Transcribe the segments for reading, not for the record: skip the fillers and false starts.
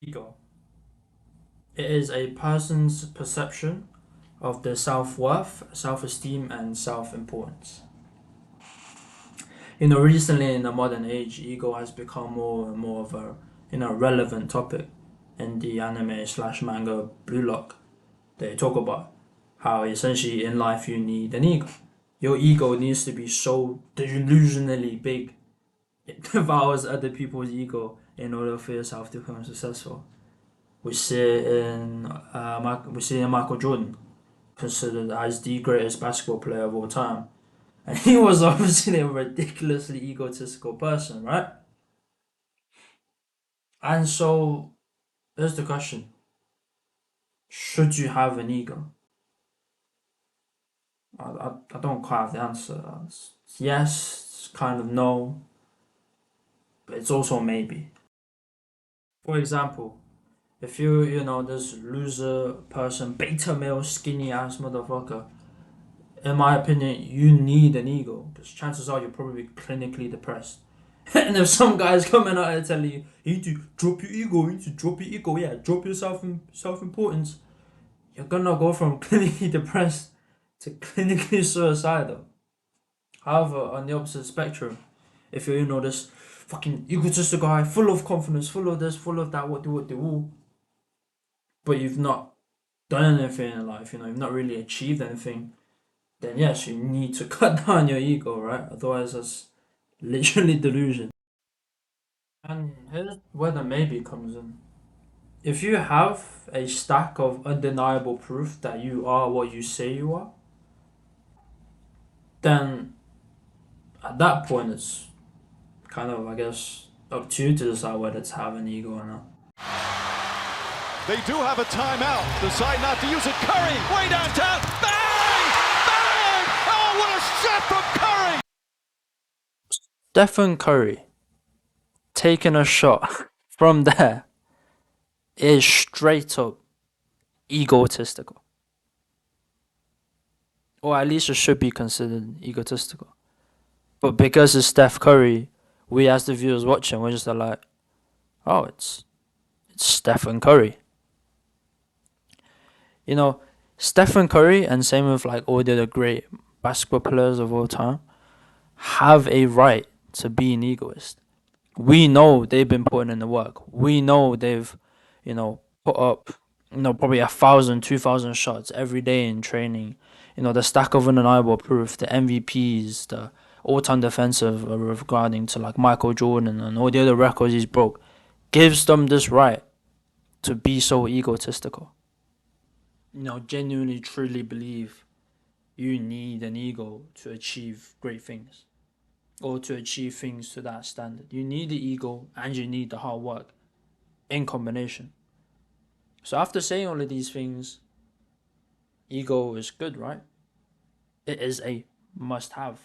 Ego. It is a person's perception of their self-worth, self-esteem, and self-importance. Recently in the modern age, ego has become more and more of a, relevant topic in the anime slash manga Blue Lock. They talk about how essentially in life you need an ego. Your ego needs to be so delusionally big it devours other people's ego in order for yourself to become successful. We see in Michael Jordan, considered as the greatest basketball player of all time, and he was obviously a ridiculously egotistical person, right? And so here's the question: should you have an ego? I don't quite have the answer. It's yes, it's kind of no, but it's also maybe. For example, if this loser person, beta male, skinny ass motherfucker, in my opinion, you need an ego because chances are you're probably clinically depressed. And if some guy's coming out and telling you, you need to drop your ego, you need to drop your ego, yeah, drop your self importance, you're gonna go from clinically depressed to clinically suicidal. However, on the opposite spectrum, if you're this fucking egotistic guy, full of confidence, full of this, full of that, what do, but you've not done anything in life, you've not really achieved anything, then yes, you need to cut down your ego, right? Otherwise, that's literally delusion. And here's where the maybe comes in. If you have a stack of undeniable proof that you are what you say you are, then at that point it's kind of, I guess, up to you to decide whether to have an ego or not. They do have a timeout. Decide not to use it. Curry, way downtown. Bang! Bang! Oh, what a shot from Curry! Stephen Curry taking a shot from there is straight up egotistical. Or at least it should be considered egotistical. But because it's Steph Curry, we as the viewers watching, we're just like, oh, it's Stephen Curry. Stephen Curry and same with like all the other great basketball players of all time have a right to be an egoist. We know they've been putting in the work. We know they've, put up, probably 1,000, 2,000 shots every day in training. The stack of undeniable proof, the MVPs, the all-time defensive regarding to like Michael Jordan and all the other records he's broke, gives them this right to be so egotistical. Genuinely, truly believe you need an ego to achieve great things or to achieve things to that standard. You need the ego and you need the hard work in combination. So after saying all of these things, ego is good, right? It is a must have,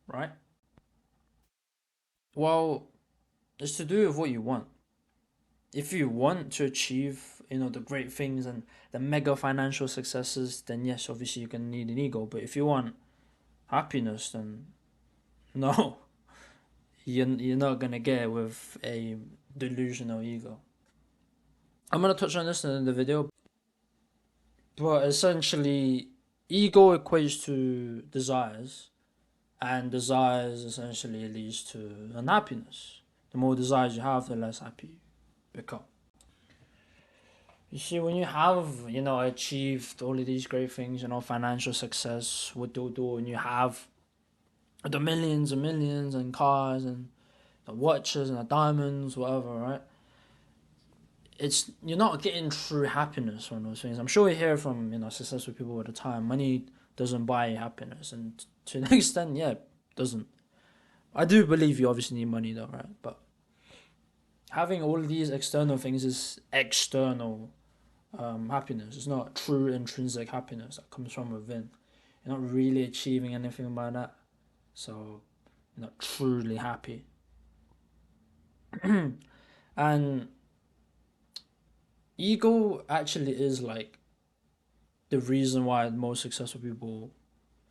right? Well, it's to do with what you want. If you want to achieve, the great things and the mega financial successes, then yes, obviously you're gonna need an ego. But if you want happiness, then no, you're not gonna get it with a delusional ego. I'm gonna touch on this in the video, but essentially, ego equates to desires, and desires essentially leads to unhappiness. The more desires you have, the less happy you become. You see, when you have, achieved all of these great things, financial success, what do, and you have the millions and millions and cars and the watches and the diamonds, whatever, right? You're not getting true happiness from those things. I'm sure we hear from successful people all the time. Money doesn't buy happiness, and to an extent, yeah, it doesn't. I do believe you obviously need money though, right? But having all of these external things is external happiness. It's not true intrinsic happiness that comes from within. You're not really achieving anything by that, so you're not truly happy. And ego actually is like the reason why most successful people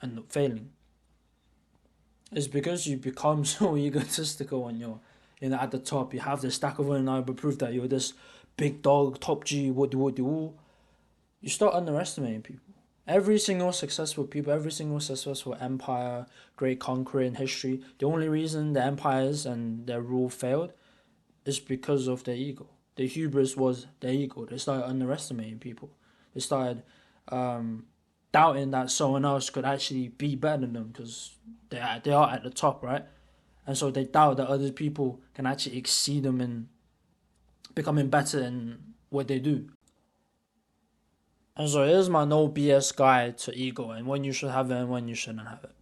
end up failing. It's because you become so egotistical when you're at the top. You have this stack of undeniable proof that you're this big dog, top G, what do, you start underestimating people. Every single successful people, every single successful empire, great conqueror in history, the only reason the empires and their rule failed is because of their ego. The hubris was their ego. They started underestimating people. They started doubting that someone else could actually be better than them because they are at the top, right? And so they doubt that other people can actually exceed them in becoming better in what they do. And so here's my no BS guide to ego and when you should have it and when you shouldn't have it.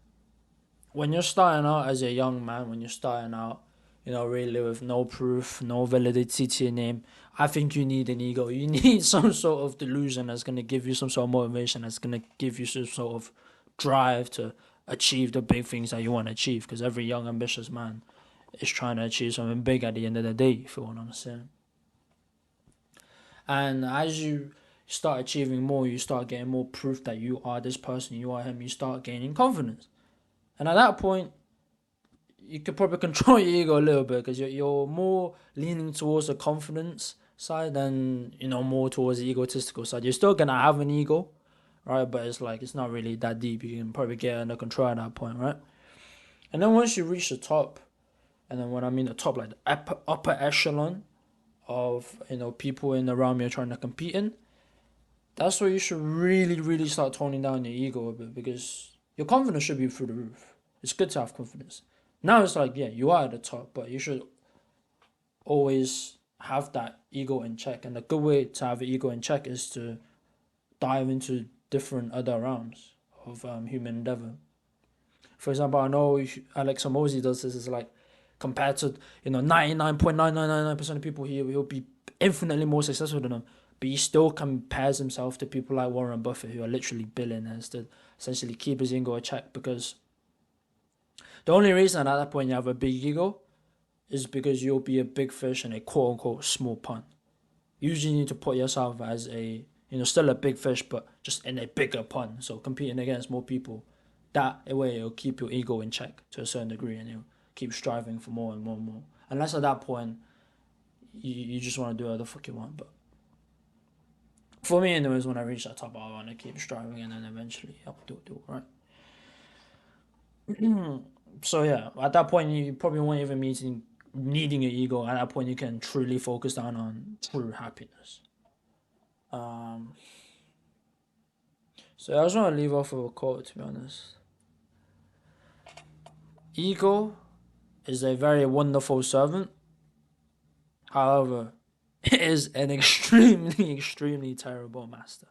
When you're starting out as a young man, when you're starting out, really with no proof, no validity to your name, I think you need an ego. You need some sort of delusion that's going to give you some sort of motivation, that's going to give you some sort of drive to achieve the big things that you want to achieve. Because every young, ambitious man is trying to achieve something big at the end of the day, if you want to understand. And as you start achieving more, you start getting more proof that you are this person, you are him, you start gaining confidence. And at that point, you could probably control your ego a little bit because you're more leaning towards the confidence side than, more towards the egotistical side. You're still going to have an ego, right? But it's not really that deep. You can probably get under control at that point, right? And then once you reach the top, and then when I mean the top, like the upper echelon of, people in the realm you're trying to compete in, that's where you should really, really start toning down your ego a bit because your confidence should be through the roof. It's good to have confidence. Now it's like, yeah, you are at the top, but you should always have that ego in check. And a good way to have an ego in check is to dive into different other realms of human endeavor. For example, I know Alex Hormozi does this. Is like compared to 99.9999% of people, he'll be infinitely more successful than them. But he still compares himself to people like Warren Buffett, who are literally billionaires, to essentially keep his ego in check. Because the only reason at that point you have a big ego is because you'll be a big fish in a quote-unquote small pond. Usually you need to put yourself as a, still a big fish, but just in a bigger pond. So competing against more people, that way it'll keep your ego in check to a certain degree and you'll keep striving for more and more and more. Unless at that point, you just want to do whatever the fuck you want. But for me anyways, when I reach that top, I want to keep striving and then eventually I'll do it, right? So yeah, at that point you probably won't even needing your ego. At that point you can truly focus down on true happiness. So I just want to leave off with a quote, to be honest. Ego is a very wonderful servant. However, it is an extremely, extremely terrible master.